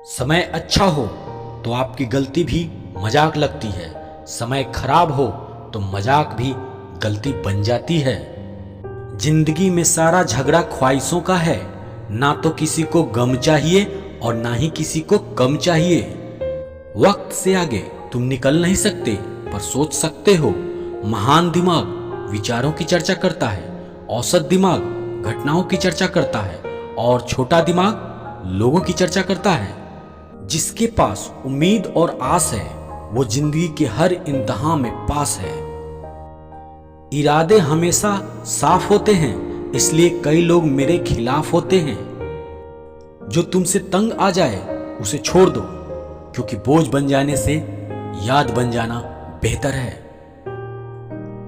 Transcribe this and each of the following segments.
समय अच्छा हो तो आपकी गलती भी मजाक लगती है। समय खराब हो तो मजाक भी गलती बन जाती है। जिंदगी में सारा झगड़ा ख्वाहिशों का है। ना तो किसी को गम चाहिए और ना ही किसी को कम चाहिए। वक्त से आगे तुम निकल नहीं सकते पर सोच सकते हो। महान दिमाग विचारों की चर्चा करता है, औसत दिमाग घटनाओं की चर्चा करता है और छोटा दिमाग लोगों की चर्चा करता है। जिसके पास उम्मीद और आस है वो जिंदगी के हर इम्तिहान में पास है। इरादे हमेशा साफ होते हैं, इसलिए कई लोग मेरे खिलाफ होते हैं। जो तुमसे तंग आ जाए उसे छोड़ दो, क्योंकि बोझ बन जाने से याद बन जाना बेहतर है।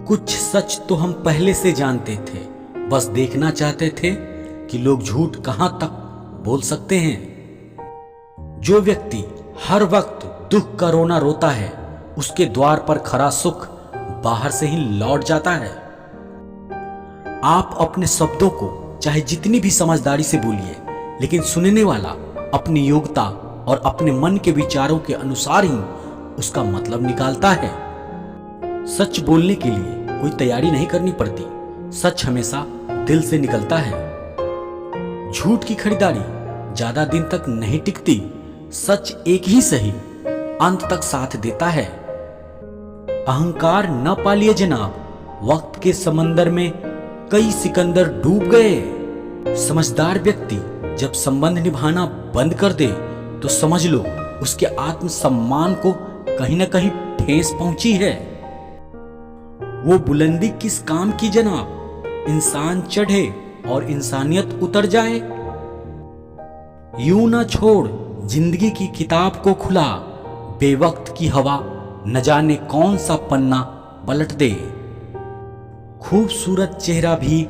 कुछ सच तो हम पहले से जानते थे, बस देखना चाहते थे कि लोग झूठ कहां तक बोल सकते हैं। जो व्यक्ति हर वक्त दुख का रोना रोता है, उसके द्वार पर खरा सुख बाहर से ही लौट जाता है। आप अपने शब्दों को चाहे जितनी भी समझदारी से बोलिए, लेकिन सुनने वाला अपनी योग्यता और अपने मन के विचारों के अनुसार ही उसका मतलब निकालता है। सच बोलने के लिए कोई तैयारी नहीं करनी पड़ती, सच हमेशा दिल से निकलता है। झूठ की खरीदारी ज्यादा दिन तक नहीं टिकती, सच एक ही सही अंत तक साथ देता है। अहंकार न पालिए जनाब, वक्त के समंदर में कई सिकंदर डूब गए। समझदार व्यक्ति जब संबंध निभाना बंद कर दे तो समझ लो उसके आत्मसम्मान को कहीं ना कहीं ठेस पहुंची है। वो बुलंदी किस काम की जनाब, इंसान चढ़े और इंसानियत उतर जाए। यूं ना छोड़ जिंदगी की किताब को खुला, बेवक्त की हवा न जाने कौन सा पन्ना पलट दे। खूबसूरत चेहरा भी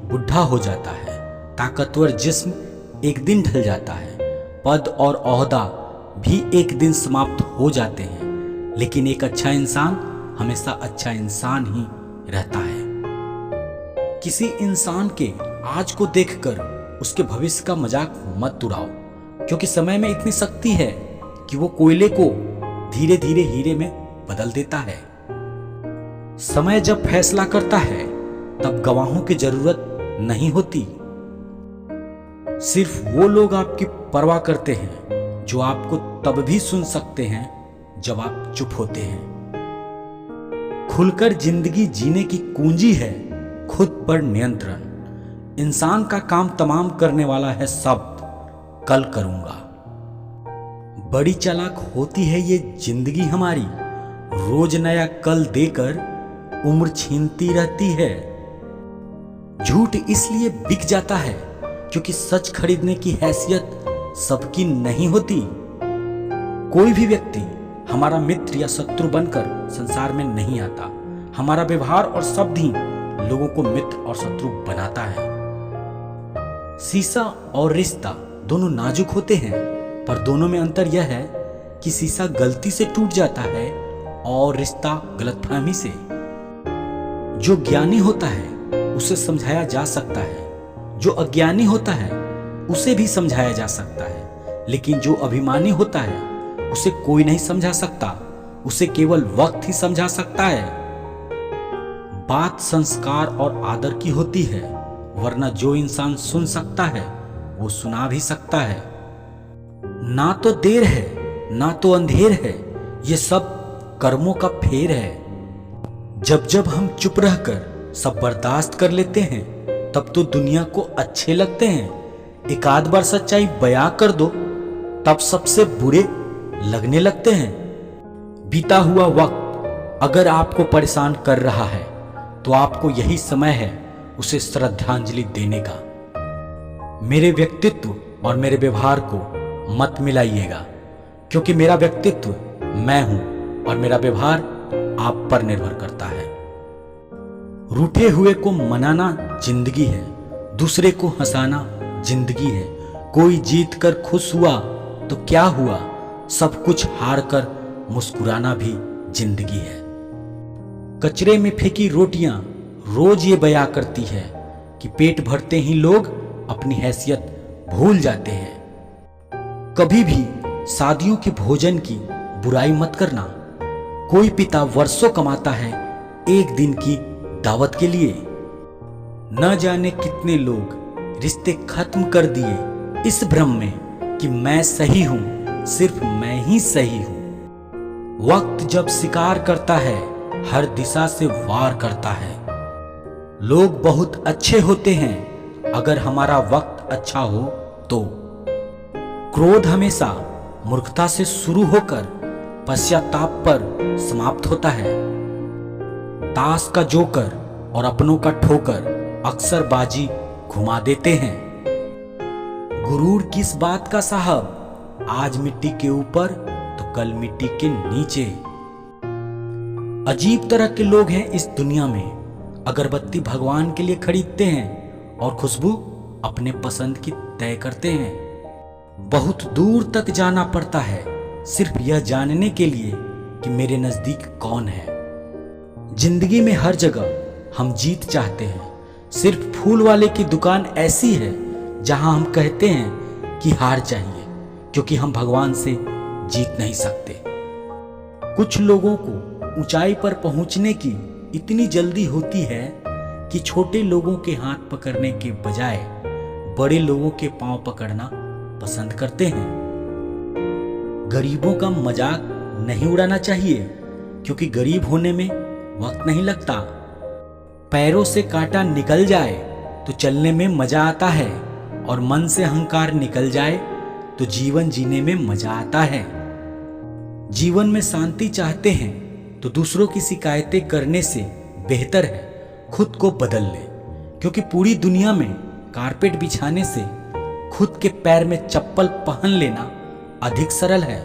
बुढ़ा हो जाता है, ताकतवर जिस्म एक दिन ढल जाता है, पद और ओहदा भी एक दिन समाप्त हो जाते हैं, लेकिन एक अच्छा इंसान हमेशा अच्छा इंसान ही रहता है। किसी इंसान के आज को देखकर उसके भविष्य का मजाक मत उड़ाओ, क्योंकि समय में इतनी शक्ति है कि वो कोयले को धीरे धीरे हीरे में बदल देता है। समय जब फैसला करता है तब गवाहों की जरूरत नहीं होती। सिर्फ वो लोग आपकी परवाह करते हैं जो आपको तब भी सुन सकते हैं जब आप चुप होते हैं। खुलकर जिंदगी जीने की कुंजी है खुद पर नियंत्रण। इंसान का काम तमाम करने वाला है शब्द कल करूंगा। बड़ी चालाक होती है ये जिंदगी हमारी, रोज नया कल देकर उम्र छीनती रहती है। झूठ इसलिए बिक जाता है क्योंकि सच खरीदने की हैसियत सबकी नहीं होती। कोई भी व्यक्ति हमारा मित्र या शत्रु बनकर संसार में नहीं आता। हमारा व्यवहार और शब्द ही लोगों को मित्र और शत्रु बनाता है। शीशा और रिश्ता दोनों नाजुक होते हैं, पर दोनों में अंतर यह है कि शीशा गलती से टूट जाता है और रिश्ता गलतफहमी से। जो ज्ञानी होता है उसे समझाया जा सकता है, जो अज्ञानी होता है उसे भी समझाया जा सकता है, लेकिन जो अभिमानी होता है उसे कोई नहीं समझा सकता, उसे केवल वक्त ही समझा सकता है। बात संस्कार और आदर की होती है, वरना जो इंसान सुन सकता है वो सुना भी सकता है। ना तो देर है ना तो अंधेर है, ये सब कर्मों का फेर है। जब जब हम चुप रहकर सब बर्दाश्त कर लेते हैं तब तो दुनिया को अच्छे लगते हैं। एक आध बार सच्चाई बयां कर दो तब सबसे बुरे लगने लगते हैं। बीता हुआ वक्त अगर आपको परेशान कर रहा है तो आपको यही समय है उसे श्रद्धांजलि देने का। मेरे व्यक्तित्व और मेरे व्यवहार को मत मिलाइएगा, क्योंकि मेरा व्यक्तित्व मैं हूं और मेरा व्यवहार आप पर निर्भर करता है। रूठे हुए को मनाना जिंदगी है, दूसरे को हंसाना जिंदगी है। कोई जीत कर खुश हुआ तो क्या हुआ, सब कुछ हार कर मुस्कुराना भी जिंदगी है। कचरे में फेंकी रोटियां रोज ये बयां करती है कि पेट भरते ही लोग अपनी हैसियत भूल जाते हैं। कभी भी शादियों के भोजन की बुराई मत करना। कोई पिता वर्षों कमाता है एक दिन की दावत के लिए। न जाने कितने लोग रिश्ते खत्म कर दिए इस भ्रम में कि मैं सही हूं, सिर्फ मैं ही सही हूं। वक्त जब शिकार करता है हर दिशा से वार करता है। लोग बहुत अच्छे होते हैं अगर हमारा वक्त अच्छा हो तो। क्रोध हमेशा मूर्खता से शुरू होकर पश्चाताप पर समाप्त होता है। ताश का जोकर और अपनों का ठोकर अक्सर बाजी घुमा देते हैं। गुरूर किस बात का साहब, आज मिट्टी के ऊपर तो कल मिट्टी के नीचे। अजीब तरह के लोग हैं इस दुनिया में। अगरबत्ती भगवान के लिए खरीदते हैं और खुशबू अपने पसंद की तय करते हैं। बहुत दूर तक जाना पड़ता है सिर्फ यह जानने के लिए कि मेरे नजदीक कौन है। जिंदगी में हर जगह हम जीत चाहते हैं। सिर्फ फूल वाले की दुकान ऐसी है जहां हम कहते हैं कि हार चाहिए, क्योंकि हम भगवान से जीत नहीं सकते। कुछ लोगों को ऊंचाई पर पहुंचने की इतनी जल्दी होती है कि छोटे लोगों के हाथ पकड़ने के बजाय बड़े लोगों के पांव पकड़ना पसंद करते हैं। गरीबों का मजाक नहीं उड़ाना चाहिए, क्योंकि गरीब होने में वक्त नहीं लगता। पैरों से कांटा निकल जाए तो चलने में मजा आता है, और मन से अहंकार निकल जाए तो जीवन जीने में मजा आता है। जीवन में शांति चाहते हैं तो दूसरों की शिकायतें करने से बेहतर है खुद को बदल ले, क्योंकि पूरी दुनिया में कारपेट बिछाने से खुद के पैर में चप्पल पहन लेना अधिक सरल है।